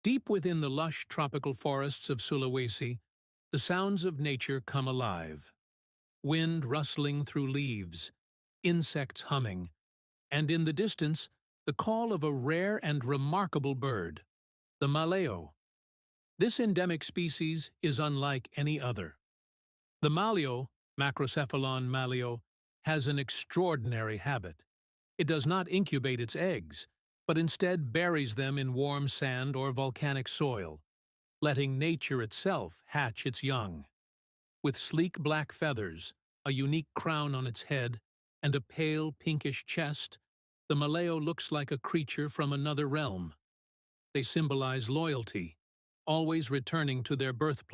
Deep within the lush tropical forests of Sulawesi, the sounds of nature come alive. Wind rustling through leaves, insects humming, and in the distance, the call of a rare and remarkable bird, the Maleo. This endemic species is unlike any other. The Maleo, Macrocephalon maleo, has an extraordinary habit. It does not incubate its eggs, but instead buries them in warm sand or volcanic soil, letting nature itself hatch its young. With sleek black feathers, a unique crown on its head, and a pale pinkish chest, the Maleo looks like a creature from another realm. They symbolize loyalty, always returning to their birthplace